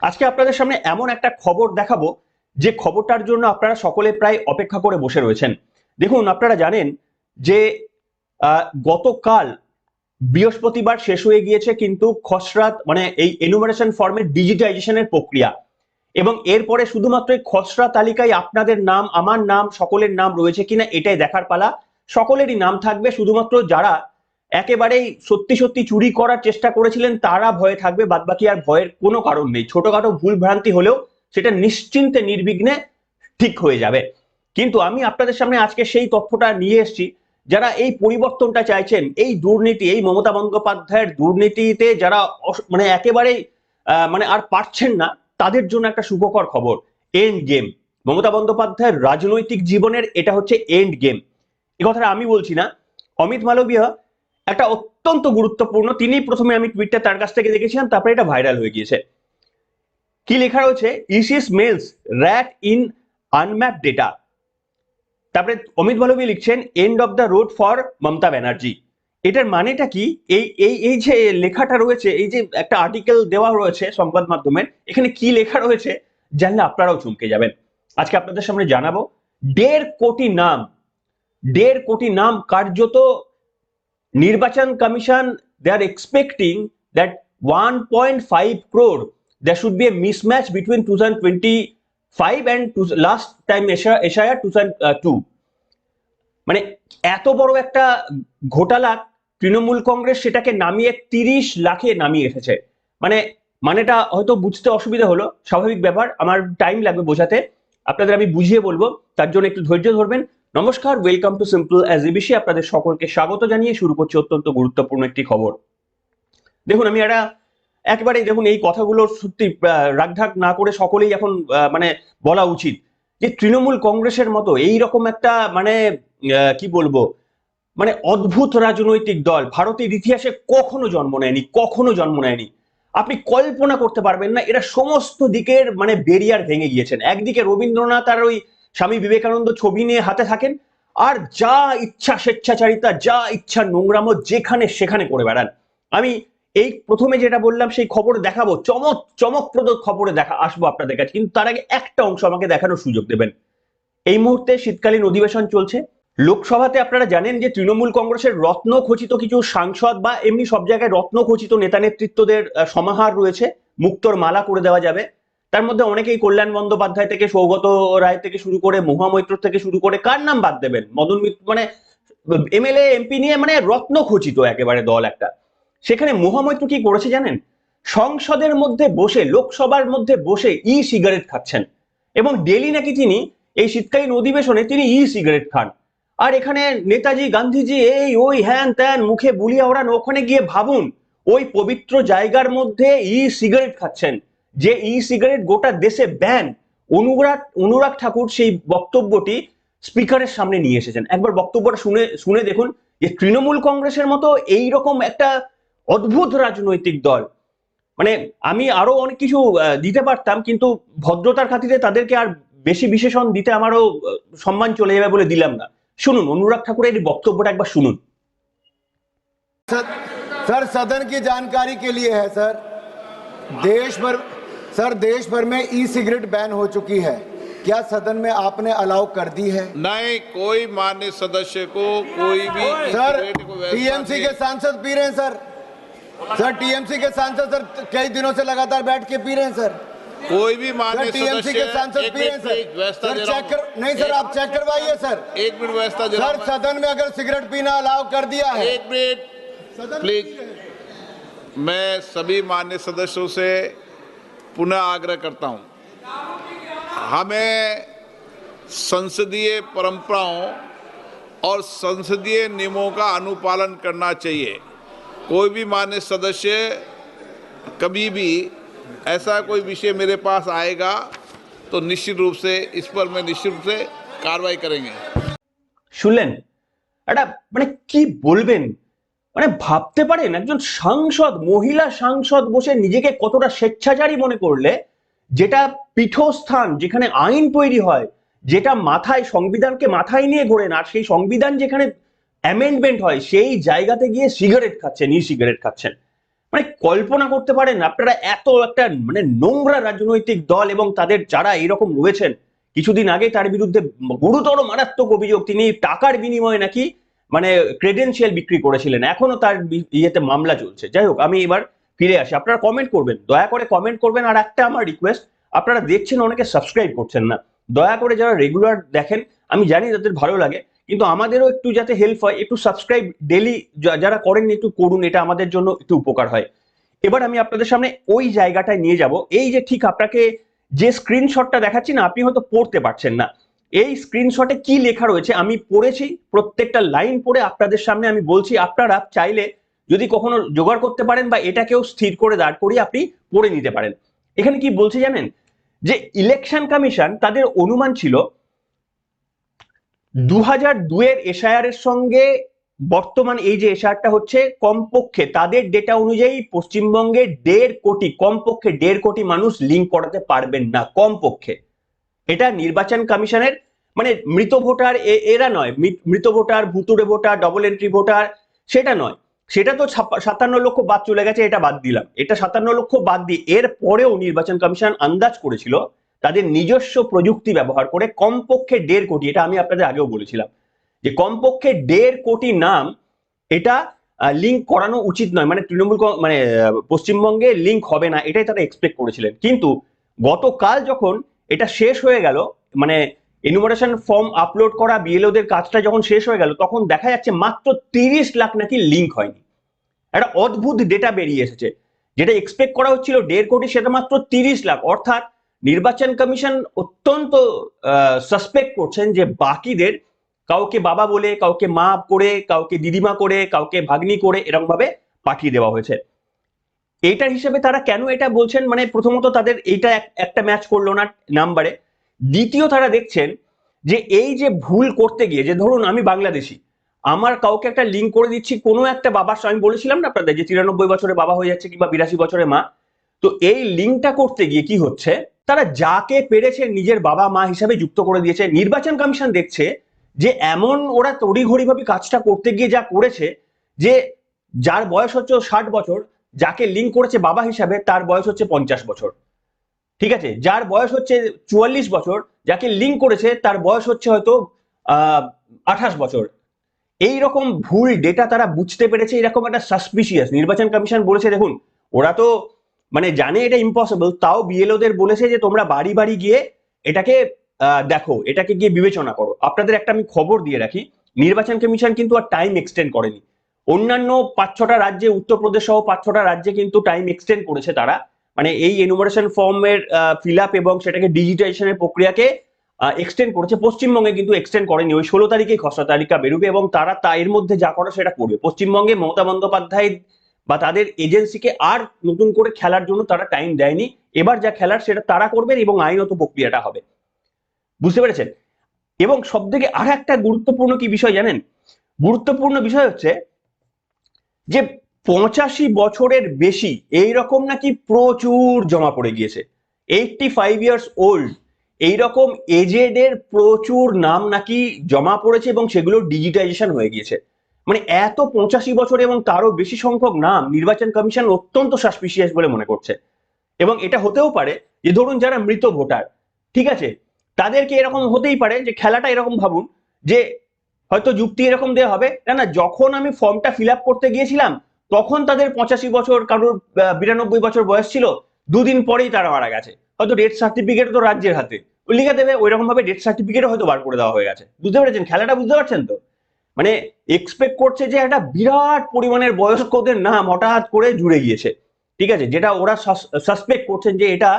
আজকে আপনাদের সামনে এমন একটা খবর দেখাবো যে খবরটার জন্য আপনারা সকলে প্রায় অপেক্ষা করে বসে রয়েছেন। দেখুন, আপনারা জানেন যে গতকাল বৃহস্পতিবার শেষ হয়ে গিয়েছে কিন্তু খসড়া মানে এই এনুমারেশন ফর্মের ডিজিটাইজেশনের প্রক্রিয়া, এবং এরপরে শুধুমাত্র এই খসড়া তালিকায় আপনাদের নাম, আমার নাম, সকলের নাম রয়েছে কিনা এটাই দেখার পালা। সকলেরই নাম থাকবে, শুধুমাত্র যারা একেবারেই সত্যি সত্যি চুরি করার চেষ্টা করেছিলেন তারা ভয়ে থাকবে, বাদবাকি আর ভয়ের কোনো কারণ নেই। ছোটখাটো ভুল ভ্রান্তি হলেও সেটা নিশ্চিন্তে নির্বিঘ্নে ঠিক হয়ে যাবে। কিন্তু আমি আপনাদের সামনে আজকে সেই তথ্যটা নিয়ে এসেছি, যারা এই পরিবর্তনটা চাইছেন, এই দুর্নীতি, এই মমতা বন্দ্যোপাধ্যায়ের দুর্নীতিতে যারা মানে একেবারেই মানে আর পারছেন না, তাদের জন্য একটা সুখকর খবর। And game. মমতা বন্দ্যোপাধ্যায়ের রাজনৈতিক জীবনের এটা হচ্ছে এন্ড গেম। এই কথাটা আমি বলছি না, অমিত মালবিয়া একটা অত্যন্ত গুরুত্বপূর্ণ, তিনি প্রথমে, আমি টুইটটা তার কাছ থেকে দেখেছিলাম, তারপরে এটা ভাইরাল হয়ে গিয়েছে। কি লেখা রয়েছে? EC smells rat in unmapped data. তারপরে অমিত মালবিয়া লিখছেন end of the road for Mamata Banerjee. এটার মানেটা কি? এই এই এই যে লেখাটা রয়েছে, এই যে একটা আর্টিকেল দেওয়া রয়েছে সংবাদ মাধ্যমের, এখানে কি লেখা রয়েছে জানলে আপনারাও চমকে যাবেন। আজকে আপনাদের সামনে জানাবো। 1.5 কোটি নাম, 1.5 কোটি নাম কার্যত নির্বাচন commission, they are expecting that 1.5 crore there should be a mismatch between 2025 and last time এশায়া 2002। মানে এত বড় একটা ঘোটালা তৃণমূল কংগ্রেস সেটাকে নামিয়ে 30 লাখে নামিয়ে এসেছে। মানেটা হয়তো বুঝতে অসুবিধা হলো, স্বাভাবিক ব্যাপার, আমার টাইম লাগবে বোঝাতে, আপনাদের আমি বুঝিয়ে বলবো, তার জন্য একটু ধৈর্য ধরবেন। নমস্কার, welcome to simple as ABC. আপনাদের সকলকে স্বাগত জানিয়ে শুরু করছি অত্যন্ত গুরুত্বপূর্ণ একটি খবর। দেখুন, আমি একেবারে দেখুন, এই কথাগুলো সত্যি রাগঢাক না করে সকলেই এখন মানে বলা উচিত যে তৃণমূল কংগ্রেসের মতো এই রকম একটা কি বলবো, অদ্ভুত রাজনৈতিক দল ভারতের ইতিহাসে কখনো জন্ম নেয়নি, কখনো জন্ম নেয়নি। আপনি কল্পনা করতে পারবেন না, এরা সমস্ত দিকের বেরিয়ার ভেঙে গিয়েছেন। একদিকে রবীন্দ্রনাথ আর ওই স্বামী বিবেকানন্দ ছবি নিয়ে হাতে থাকেন, আর যা ইচ্ছা স্বেচ্ছাচারিতা, যা ইচ্ছা নোংরামো যেখানে সেখানে করে বেড়ান। আমি এই প্রথমে যেটা বললাম সেই খবর দেখাবো, চমকপ্রদ খবরে আসবো আপনাদের কাছে, কিন্তু তার আগে একটা অংশ আমাকে দেখানোর সুযোগ দেবেন। এই মুহূর্তে শীতকালীন অধিবেশন চলছে লোকসভাতে। আপনারা জানেন যে তৃণমূল কংগ্রেসের রত্ন খচিত কিছু সাংসদ বা এমনি সব জায়গায় রত্ন খচিত নেতা নেতৃত্বদের সমাহার রয়েছে, মুক্তোর মালা করে দেওয়া যাবে। তার মধ্যে অনেকেই কল্যাণ বন্দ্যোপাধ্যায় থেকে সৌগত রায় থেকে শুরু করে মহামৈত্র থেকে শুরু করে, কার নাম বাদ দেবেন, মদন মিত্র, এমএলএ এমপি নিয়ে রত্ন খচিত একেবারে দল একটা। সেখানে মহামৈত্র কি করেছে জানেন? সংসদের মধ্যে বসে, লোকসভার মধ্যে বসে ই সিগারেট খাচ্ছেন, এবং ডেলি নাকি তিনি এই শীতকালীন অধিবেশনে তিনি ই সিগারেট খান। আর এখানে নেতাজি, গান্ধীজি, এই ওই হ্যান ত্যান মুখে বুলিয়ে ওড়ান, ওখানে গিয়ে ভাবুন ওই পবিত্র জায়গার মধ্যে ই সিগারেট খাচ্ছেন। যে ই সিগারেট গোটা দেশে ব্যান, অনুরাগ ঠাকুর সেই বক্তব্যটি স্পিকারের সামনে নিয়ে এসেছেন। একবার বক্তব্যটা শুনে দেখুন যে তৃণমূল কংগ্রেসের মতো এইরকম একটা অদ্ভুত রাজনৈতিক দল, আমি আরো অনেক কিছু দিতে পারতাম, কিন্তু ভদ্রতার খাতিরে তাদেরকে আর বেশি বিশেষণ দিতে আমারও সম্মান চলে যাবে বলে দিলাম না। শুনুন অনুরাগ ঠাকুরের এই বক্তব্যটা একবার শুনুন। सर, सदन की जानकारी के लिए है सर, देश भर में ई सिगरेट बैन हो चुकी है, क्या सदन में आपने अलाउ कर दी है? नहीं, कोई मान्य सदस्य को कोई भी सर टीएमसी के सांसद पी रहे हैं सर, टीएमसी के सांसद सर कई दिनों से लगातार बैठ के पी रहे हैं सर, कोई भी मान्य टीएमसी के सांसद पी रहे हैं सर चेक कर, नहीं सर आप चेक करवाइए सर। एक मिनट व्यवस्था सर, सदन में अगर सिगरेट पीना अलाउ कर दिया है, एक मिनट प्लीज। मैं सभी मान्य सदस्यों से पुनः आग्रह करता हूं, हमें संसदीय परंपराओं और संसदीय नियमों का अनुपालन करना चाहिए। कोई भी मान्य सदस्य कभी भी ऐसा कोई विषय मेरे पास आएगा तो निश्चित रूप से इस पर मैं निश्चित रूप से कार्रवाई करेंगे। শুনলেন? এটা কি বলবেন, ভাবতে পারেন একজন সাংসদ, মহিলা সাংসদ বসে নিজেকে কতটা স্বেচ্ছাচারী মনে করলে, যেটা পীঠস্থান, যেখানে আইন তৈরি হয়, যেটা মাথায়, সংবিধানকে মাথায় নিয়ে ঘোরেন, আর সেই সংবিধান যেখানে অ্যামেন্ডমেন্ট হয় সেই জায়গাতে গিয়ে সিগারেট খাচ্ছেন, ই সিগারেট খাচ্ছেন। মানে কল্পনা করতে পারেন আপনারা এত একটা মানে নোংরা রাজনৈতিক দল এবং তাদের যারা এরকম রয়েছেন, কিছুদিন আগে তার বিরুদ্ধে গুরুতর মারাত্মক অভিযোগ, তিনি টাকার বিনিময়ে নাকি মানে ক্রেডেনশিয়াল বিক্রি করেছিলেন, এখনো তার ইয়েতে মামলা চলছে। যাই হোক, আমি এবার ফিরে আসি। আপনারা কমেন্ট করবেন, দয়া করে কমেন্ট করবেন। আর একটা আমার রিকোয়েস্ট, আপনারা দেখছেন অনেকে সাবস্ক্রাইব করছেন না, দয়া করে যারা রেগুলার দেখেন, আমি জানি তাদের ভালো লাগে, কিন্তু আমাদেরও একটু যাতে হেল্প হয়, একটু সাবস্ক্রাইব ডেলি যারা করেন একটু করুন, এটা আমাদের জন্য একটু উপকার হয়। এবার আমি আপনাদের সামনে ওই জায়গাটায় নিয়ে যাব। এই যে ঠিক আপনাকে যে স্ক্রিনশটটা দেখাচ্ছি না, আপনি হয়তো পড়তে পারছেন না, এই স্ক্রিনশটে কি লেখা রয়েছে আমি পড়েছি, প্রত্যেকটা লাইন পড়ে আপনাদের সামনে আমি বলছি। আপনারা চাইলে যদি কখনো জোগাড় করতে পারেন বা এটাকেও স্থির করে দাঁড় করিয়ে আপনি পড়ে নিতে পারেন। এখানে কি বলছে জানেন, যে ইলেকশন কমিশন তাদের অনুমান ছিল 2002 এর এসআইআর এর সঙ্গে বর্তমান এই যে এসআইআরটা হচ্ছে, কমপক্ষে তাদের ডেটা অনুযায়ী পশ্চিমবঙ্গে 1.5 কোটি, কমপক্ষে 1.5 কোটি মানুষ লিঙ্ক করাতে পারবেন না, কমপক্ষে। এটা নির্বাচন কমিশনের মানে মৃত ভোটার এরা নয়, মৃত ভোটার, ভুতুড়ে ভোটার, ডবল এন্ট্রি ভোটার, সেটা নয়। সেটা তো 57 লক্ষ বাদ চলে গেছে, এটা বাদ দিলাম, এটা 57 লক্ষ বাদ দিয়ে এর পরেও নির্বাচন কমিশন আন্দাজ করেছিল তাদের নিজস্ব প্রযুক্তি ব্যবহার করে কমপক্ষে 1.5 কোটি, এটা আমি আপনাদের আগেও বলেছিলাম যে কমপক্ষে 1.5 কোটি নাম এটা লিঙ্ক করানো উচিত নয়, মানে তৃণমূল মানে পশ্চিমবঙ্গে লিঙ্ক হবে না, এটাই তারা এক্সপেক্ট করেছিলেন। কিন্তু গতকাল যখন এটা শেষ হয়ে গেল, মানে এনুমারেশন ফর্ম আপলোড করা বিএলওদের কাজটা যখন শেষ হয়ে গেল, তখন দেখা যাচ্ছে মাত্র 30 লাখ নাকি লিঙ্ক হয়নি। একটা অদ্ভুত ডেটা বেরিয়ে এসেছে, যেটা এক্সপেক্ট করা হচ্ছিল 1.5 কোটি, সেটা মাত্র 30 লাখ। অর্থাৎ নির্বাচন কমিশন অত্যন্ত সাসপেক্ট করছেন যে বাকিদের কাউকে বাবা বলে, কাউকে মা করে, কাউকে দিদিমা করে, কাউকে ভাগ্নি করে এরকম ভাবে পাঠিয়ে দেওয়া হয়েছে। এইটার হিসেবে তারা কেন এটা বলছেন, মানে প্রথমত তাদের এইটা একটা ম্যাচ করলো না নাম্বারে। দ্বিতীয়, তারা দেখছেন যে এই যে ভুল করতে গিয়ে, যে ধরুন আমি বাংলাদেশি, আমার কাউকে একটা লিঙ্ক করে দিচ্ছি কোনো একটা বাবার সঙ্গে, আমি বলেছিলাম না আপনাদের যে 93 বছরে বাবা হয়ে যাচ্ছে কিংবা 82 বছরে মা, তো এই লিঙ্কটা করতে গিয়ে কি হচ্ছে, তারা যাকে পেরেছে নিজের বাবা মা হিসাবে যুক্ত করে দিয়েছে। নির্বাচন কমিশন দেখছে যে এমন ওরা তড়িঘড়ি ভাবে কাজটা করতে গিয়ে যা করেছে, যে যার বয়স হচ্ছে 60 বছর, যাকে লিঙ্ক করেছে বাবা হিসাবে তার বয়স হচ্ছে 50 বছর, ঠিক আছে, যার বয়স হচ্ছে 44 বছর, যাকে লিঙ্ক করেছে তার বয়স হচ্ছে হয়তো 28 বছর। এই রকম ভুল ডেটা তারা বুঝতে পেরেছে, এরকম একটা সাসপিশিয়াস। নির্বাচন কমিশন বলেছে দেখুন, ওরা তো মানে জানে এটা ইম্পসিবল, তাও বিএলওদের বলেছে যে তোমরা বাড়ি বাড়ি গিয়ে এটাকে দেখো, এটাকে গিয়ে বিবেচনা করো। আপনাদের একটা আমি খবর দিয়ে রাখি, নির্বাচন কমিশন কিন্তু আর টাইম এক্সটেন্ড করেনি। অন্যান্য 5-6টা রাজ্যে, উত্তরপ্রদেশ সহ 5-6টা রাজ্যে কিন্তু টাইম এক্সটেন্ড করেছে তারা, মানে এই এনুমারেশন ফর্মের ফিল আপ এবং সেটাকে ডিজিটাইজেশনের প্রক্রিয়াকে এক্সটেন্ড করেছে। পশ্চিমবঙ্গে কিন্তু এক্সটেন্ড করেনি, ওই 16 তারিখেই খসড়া তালিকা বেরোবে এবং তারা এর মধ্যে যা করে সেটা করবে। পশ্চিমবঙ্গে মমতা বন্দ্যোপাধ্যায় বা তাদের এজেন্সিকে আর নতুন করে খেলার জন্য তারা টাইম দেয়নি, এবার যা খেলার সেটা তারা করবেন এবং আইনত প্রক্রিয়াটা হবে, বুঝতে পেরেছেন? এবং সব থেকে আর একটা গুরুত্বপূর্ণ কি বিষয় জানেন, গুরুত্বপূর্ণ বিষয় হচ্ছে যে 85 বছরের বেশি এইরকম নাকি প্রচুর জমা পড়ে গিয়েছে। 85 ইয়ার্স ওল্ড এইরকম এজেড এর প্রচুর নাম নাকি জমা পড়েছে এবং সেগুলো ডিজিটাইজেশন হয়ে গিয়েছে। মানে এত 85 বছর এবং তারও বেশি সংখ্যক নাম নির্বাচন কমিশন অত্যন্ত সাসপিশিয়াস বলে মনে করছে। এবং এটা হতেও পারে যে ধরুন যারা মৃত ভোটার, ঠিক আছে, তাদেরকে এরকম হতেই পারে যে খেলাটা এরকম ভাবুন যে হয়তো যুক্তি এরকম দেওয়া হবে, না না যখন আমি ফর্মটা ফিল আপ করতে গিয়েছিলাম তখন তাদের 85 বছর, কারোর 92 বছর বয়স ছিল, দুদিন পরেই তারা মারা গেছে, হয়তো ডেথ সার্টিফিকেট তো রাজ্যের হাতে লিখে দেবে, ওই রকম ভাবে ডেথ সার্টিফিকেটও হয়তো বার করে দেওয়া হয়ে গেছে। বুঝতে পেরেছেন খেলাটা? বুঝতে পারছেন তো? মানে এক্সপেক্ট করছে যে একটা বিরাট পরিমাণের বয়স্কদের নাম হঠাৎ করে জুড়ে গিয়েছে, ঠিক আছে, যেটা ওরা সাসপেক্ট করছেন যে এটা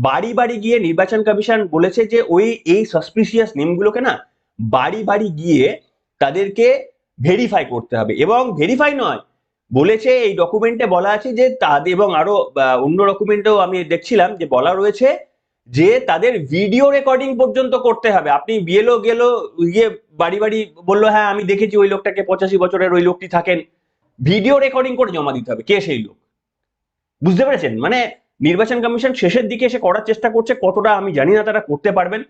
বাড়ি বাড়ি গিয়ে নির্বাচন কমিশন বলেছে যে ওই এই সাসপিশিয়াস নেমগুলোকে না বাড়ি বাড়ি গিয়ে তাদেরকে ভেরিফাই করতে হবে। এবং ভেরিফাই নয়, বলেছে এই ডকুমেন্টে বলা আছে যে তাদের, এবং আরো অন্য ডকুমেন্টেও আমি দেখছিলাম যে বলা রয়েছে যে তাদের ভিডিও রেকর্ডিং পর্যন্ত করতে হবে। আপনি বিএলও গেল গিয়ে বাড়ি বাড়ি বললো হ্যাঁ আমি দেখেছি ওই লোকটাকে, 85 বছরের ওই লোকটি থাকেন, ভিডিও রেকর্ডিং করে জমা দিতে হবে কে সেই লোক। বুঝতে পেরেছেন? মানে নির্বাচন কমিশন শেষের দিকে এসে করার চেষ্টা করছে, কতটা আমি জানি না তারা করতে পারবেন,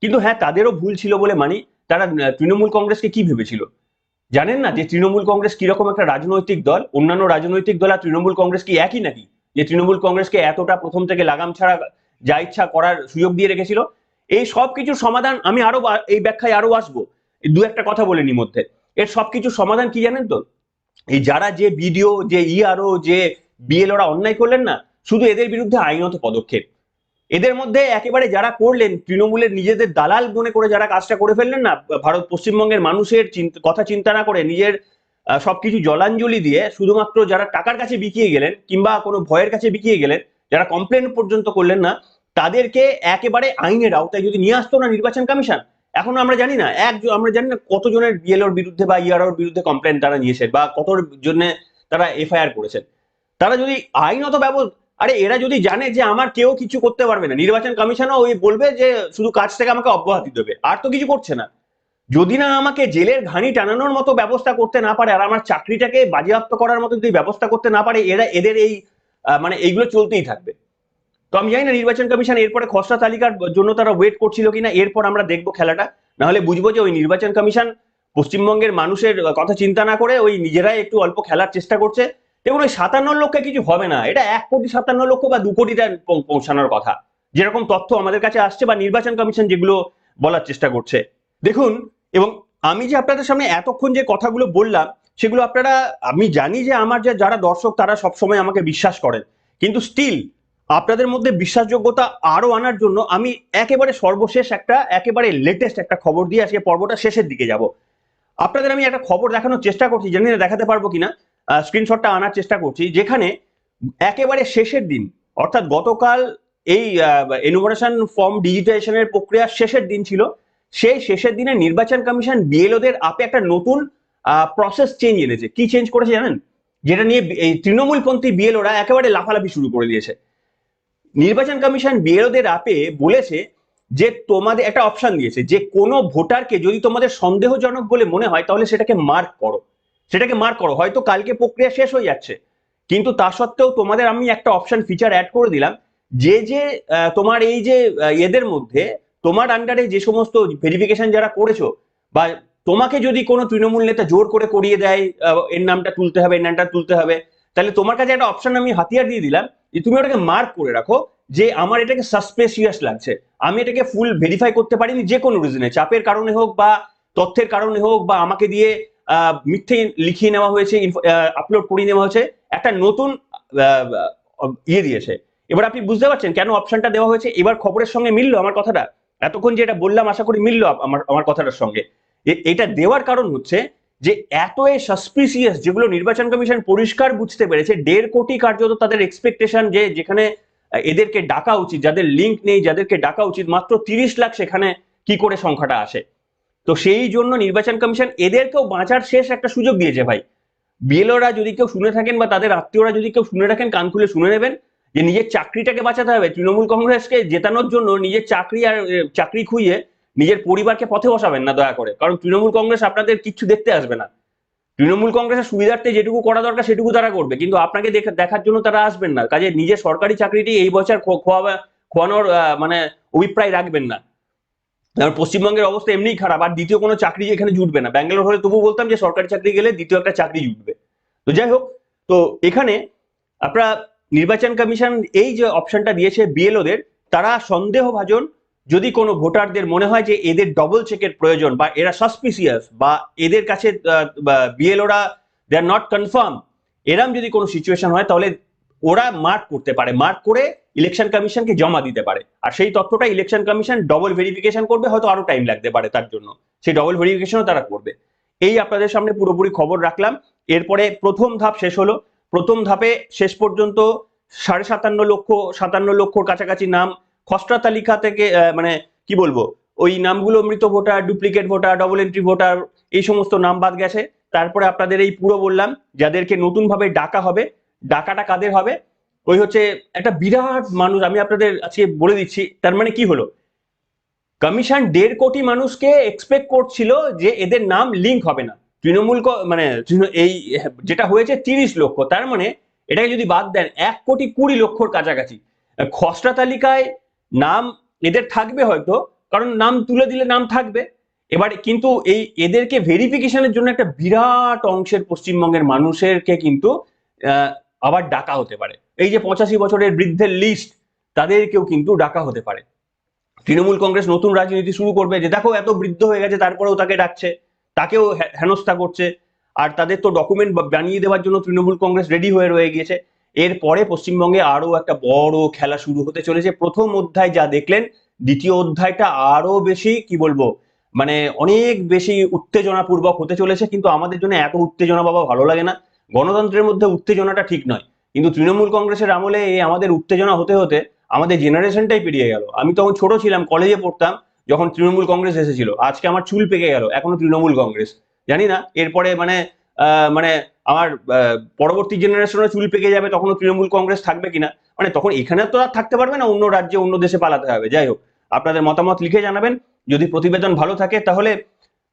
কিন্তু হ্যাঁ তাদেরও ভুল ছিল বলে মানি। তারা তৃণমূল কংগ্রেসকে কি ভেবেছিল, জানেন না যে তৃণমূল কংগ্রেস কিরকম একটা রাজনৈতিক দল? অন্যান্য রাজনৈতিক দল আর তৃণমূল কংগ্রেস কি একই নাকি? যে তৃণমূল কংগ্রেসকে এতটা প্রথম থেকে লাগাম ছাড়া যা ইচ্ছা করার সুযোগ দিয়ে রেখেছিল। এই সব কিছুর সমাধান আমি আরো এই ব্যাখ্যায় আরো আসবো, দু একটা কথা বলে নি মধ্যে। এর সবকিছুর সমাধান কি জানেন তো? এই যারা যে বিডিও, যে ইআরও, যে বিএলওরা অন্যায় করলেন না, শুধু এদের বিরুদ্ধে আইনত পদক্ষেপ। এদের মধ্যে একেবারে যারা করলেন, তৃণমূলের নিজেদের দালাল মনে করে যারা কাজটা করে ফেললেন না, পশ্চিমবঙ্গের মানুষের কথা চিন্তা না করে নিজের সবকিছু জলাঞ্জলি দিয়ে শুধুমাত্র যারা টাকার কাছে বিকিয়ে গেলেন কিংবা কোনো ভয়ের কাছে বিকিয়ে গেলেন, যারা কমপ্লেন পর্যন্ত করলেন না, তাদেরকে একেবারে আইনের আওতায় যদি নিয়ে আসতো না নির্বাচন কমিশন, এখন আমরা জানি না কতজনের বিএলওর বিরুদ্ধে বা ইআরওর বিরুদ্ধে কমপ্লেন তারা নিয়েছেন বা কত জন্য তারা এফআইআর করেছেন। তারা যদি আইনত ব্যবস্থা, আরে এরা যদি জানে যে আমার কেউ কিছু করতে পারবে না, নির্বাচন কমিশনও ওই বলবে যে শুধু কাজ থেকে আমাকে অব্যাহতি দেবে, আর তো কিছু করছে না। যদি না আমাকে জেলের ঘানি টানানোর মতো ব্যবস্থা করতে না পারে আর আমার চাকরিটাকে বাজেয়াপ্ত করার মতো যদি ব্যবস্থা করতে না পারে, এদের এই মানে এইগুলো চলতেই থাকবে। তো আমি জানি না নির্বাচন কমিশন এরপরে খসড়া তালিকার জন্য তারা ওয়েট করছিল কিনা, এরপর আমরা দেখবো খেলাটা। না হলে বুঝবো যে ওই নির্বাচন কমিশন পশ্চিমবঙ্গের মানুষের কথা চিন্তা না করে ওই নিজেরাই একটু অল্প খেলার চেষ্টা করছে। দেখুন, ওই 57 লক্ষে কিছু হবে না, এটা 1,57,00,000 বা 2 কোটিটা পৌঁছানোর কথা, যেরকম তথ্য আমাদের কাছে আসছে বা নির্বাচন কমিশন যেগুলো বলার চেষ্টা করছে। দেখুন, এবং আমি যে আপনাদের সামনে এতক্ষণ যে কথাগুলো বললাম সেগুলো আপনারা, আমি জানি যে আমার যারা দর্শক তারা সবসময় আমাকে বিশ্বাস করেন, কিন্তু স্টিল আপনাদের মধ্যে বিশ্বাসযোগ্যতা আরো আনার জন্য আমি একেবারে সর্বশেষ একেবারে লেটেস্ট একটা খবর দিয়ে আজকে পর্বটা শেষের দিকে যাব। আপনাদের আমি একটা খবর দেখানোর চেষ্টা করছি, জানি না দেখাতে পারবো কিনা, স্ক্রিনশটটা আনার চেষ্টা করছি, যেখানে একেবারে শেষের দিন, অর্থাৎ গতকাল এই এনুমারেশন ফর্ম ডিজিটাইজেশনের প্রক্রিয়ার শেষের দিন ছিল। সেই শেষের দিনে নির্বাচন কমিশন বিএলওদের আপে একটা নতুন প্রসেস চেঞ্জ এনেছে। কি চেঞ্জ করেছে জানেন? যেটা নিয়ে এই তৃণমূলপন্থী বিএলওরা একেবারে লাফালাফি শুরু করে দিয়েছে। নির্বাচন কমিশন বিএলওদের আপে বলেছে যে তোমাদের একটা অপশন দিয়েছে যে কোনো ভোটারকে যদি তোমাদের সন্দেহজনক বলে মনে হয় তাহলে সেটাকে মার্ক করো। হয়তো কালকে প্রক্রিয়া শেষ হয়ে যাচ্ছে, কিন্তু তা সত্ত্বেও তোমাদের আমি একটা অপশন ফিচার অ্যাড করে দিলাম, যে তোমার এই যে এদের মধ্যে তোমার আন্ডারে যে সমস্ত ভেরিফিকেশন যারা করেছো, বা তোমাকে যদি কোনো তৃণমূল নেতা জোর করে করিয়ে দেয় এর নামটা তুলতে হবে, এর নামটা তুলতে হবে, তাহলে তোমার কাছে একটা অপশন আমি হাতিয়ার দিয়ে দিলাম যে তুমি ওটাকে মার্ক করে রাখো যে আমার এটাকে সাসপেসিয়াস লাগছে, আমি এটাকে ফুল ভেরিফাই করতে পারিনি, যে কোনো রিজনে, চাপের কারণে হোক বা তথ্যের কারণে হোক বা আমাকে দিয়ে মিথ্যে লিখিয়ে নেওয়া হয়েছে, আপলোড করিয়ে নেওয়া হয়েছে, একটা নতুন ইয়ে দিয়েছে। এবার আপনি বুঝতে পারছেন কেন অপশনটা দেওয়া হয়েছে। এবার খবরের সঙ্গে মিললো আমার কথাটা, এতক্ষণ যেটা বললাম আশা করি মিললো আমার কথাটার সঙ্গে। এটা দেওয়ার কারণ হচ্ছে যে এত সাসপিসিয়াস, যেগুলো নির্বাচন কমিশন পরিষ্কার বুঝতে পেরেছে 1.5 কোটি কার্যত তাদের এক্সপেকটেশন, যে যেখানে এদেরকে ডাকা উচিত, যাদের লিঙ্ক নেই যাদেরকে ডাকা উচিত মাত্র 30 লাখ, সেখানে কি করে সংখ্যাটা আসে। তো সেই জন্য নির্বাচন কমিশন এদেরকেও বাঁচার শেষ একটা সুযোগ দিয়েছে ভাই। বিএলওরা যদি কেউ শুনে থাকেন বা তাদের আত্মীয়রা যদি কেউ শুনে রাখেন, কান খুলে শুনে নেবেন যে নিজের চাকরিটাকে বাঁচাতে হবে। তৃণমূল কংগ্রেসকে জেতানোর জন্য নিজের চাকরি খুইয়ে নিজের পরিবারকে পথে বসাবেন না দয়া করে, কারণ তৃণমূল কংগ্রেস আপনাদের কিচ্ছু দেখতে আসবে না। তৃণমূল কংগ্রেসের সুবিধার্থে যেটুকু করা দরকার সেটুকু তারা করবে, কিন্তু আপনাকে দেখার জন্য তারা আসবেন না। কাজে নিজের সরকারি চাকরিটি এই বছর খোয়ানোর মানে অভিপ্রায় রাখবেন না। পশ্চিমবঙ্গের অবস্থা এমনিই খারাপ, আর দ্বিতীয় কোনো চাকরি এখানে জুটবে না। ব্যাঙ্গালোর হলে তবু বলতাম যে সরকারি চাকরি গেলে দ্বিতীয় একটা চাকরি জুটবে। তো যাই হোক, তো এখানে আপনারা নির্বাচন কমিশন এই যে অপশনটা দিয়েছে বিএলওদের, তারা সন্দেহভাজন যদি কোনো ভোটারদের মনে হয় যে এদের ডবল চেকের প্রয়োজন বা এরা সাসপিসিয়াস বা এদের কাছে বিএলওরা দে আর নট কনফার্ম, এরম যদি কোনো সিচুয়েশন হয় তাহলে ওরা মার্ক করতে পারে, মার্ক করে ইলেকশন কমিশনকে জমা দিতে পারে। আর সেই তথ্যটা ইলেকশন কমিশন ডবল ভেরিফিকেশন করবে, হয়তো আরো টাইম লাগতে পারে তার জন্য, সেই ডবল ভেরিফিকেশনও তারা করবে। এই আপনাদের সামনে পুরোপুরি খবর রাখলাম। এরপরে প্রথম ধাপ শেষ হলো। প্রথম ধাপে শেষ পর্যন্ত 57 লক্ষর কাছাকাছি নাম খসড়া তালিকা থেকে মানে কি বলবো, ওই নামগুলো মৃত voter, duplicate voter, double entry voter, এই সমস্ত নাম বাদ গেছে। তারপরে আপনাদের এই পুরো বললাম যাদেরকে নতুন ভাবে ডাকা হবে, ডাকাটা কাদের হবে, ওই হচ্ছে একটা বিরাট মানুষ। আমি আপনাদের আজকে বলে দিচ্ছি তার মানে কি হলো। কমিশন 1.5 কোটি মানুষকে এক্সপেক্ট করছিল যে এদের নাম লিঙ্ক হবে না। তৃণমূল মানে এই যেটা হয়েছে 30 লক্ষ, তার মানে এটাকে যদি বাদ দেন 1,20,00,000 কাছাকাছি খসড়া তালিকায় নাম এদের থাকবে হয়তো, কারণ নাম তুলে দিলে নাম থাকবে। এবার কিন্তু এদেরকে ভেরিফিকেশনের জন্য একটা বিরাট অংশের পশ্চিমবঙ্গের মানুষেরকে কিন্তু আবার ডাকা হতে পারে। এই যে 85 বছরের বৃদ্ধের লিস্ট, তাদেরকেও কিন্তু ডাকা হতে পারে। তৃণমূল কংগ্রেস নতুন রাজনীতি শুরু করবে যে দেখো এত বৃদ্ধ হয়ে গেছে তারপরেও তাকে ডাকছে, তাকেও হেনস্থা করছে, আর তাদের তো ডকুমেন্ট বানিয়ে দেওয়ার জন্য তৃণমূল কংগ্রেস রেডি হয়ে রয়ে গিয়েছে। এরপরে পশ্চিমবঙ্গে আরো একটা বড় খেলা শুরু হতে চলেছে। প্রথম অধ্যায় যা দেখলেন, দ্বিতীয় অধ্যায়টা আরো বেশি কি বলবো, মানে অনেক বেশি উত্তেজনাপূর্বক হতে চলেছে। কিন্তু আমাদের জন্য এত উত্তেজনা বাবা ভালো লাগে না। গণতন্ত্রের মধ্যে উত্তেজনাটা ঠিক নয়, কিন্তু তৃণমূল কংগ্রেসের আমলে আমাদের উত্তেজনা হতে হতে আমাদের জেনারেশনটাই পেরিয়ে গেল। আমি তখন ছোট ছিলাম, কলেজে পড়তাম যখন তৃণমূল কংগ্রেস এসেছিল। আজকে আমার চুল পেকে গেল, এখনো তৃণমূল কংগ্রেস। জানি না এরপরে মানে আমার পরবর্তী জেনারেশনে চুল পেকে যাবে, তখনও তৃণমূল কংগ্রেস থাকবে কিনা, মানে তখন এখানে তো আর থাকতে পারবে না, অন্য রাজ্যে অন্য দেশে পালাতে হবে। যাই হোক, আপনাদের মতামত লিখে জানাবেন। যদি প্রতিবেদন ভালো থাকে তাহলে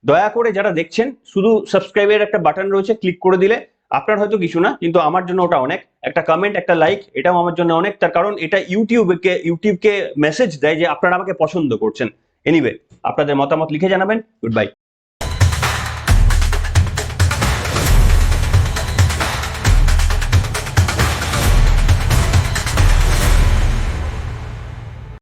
দয়া করে যারা দেখছেন, শুধু সাবস্ক্রাইবের একটা বাটন রয়েছে, ক্লিক করে দিলে আপনার হয়তো কিছু না, কিন্তু আমার জন্য ওটা অনেক। একটা কমেন্ট, একটা লাইক, এটাও আমার জন্য অনেক, তার কারণ এটা ইউটিউবকে মেসেজ দেয় যে আপনারা আমাকে পছন্দ করছেন। এনিওয়ে, আপনাদের মতামত লিখে জানাবেন। Good bye.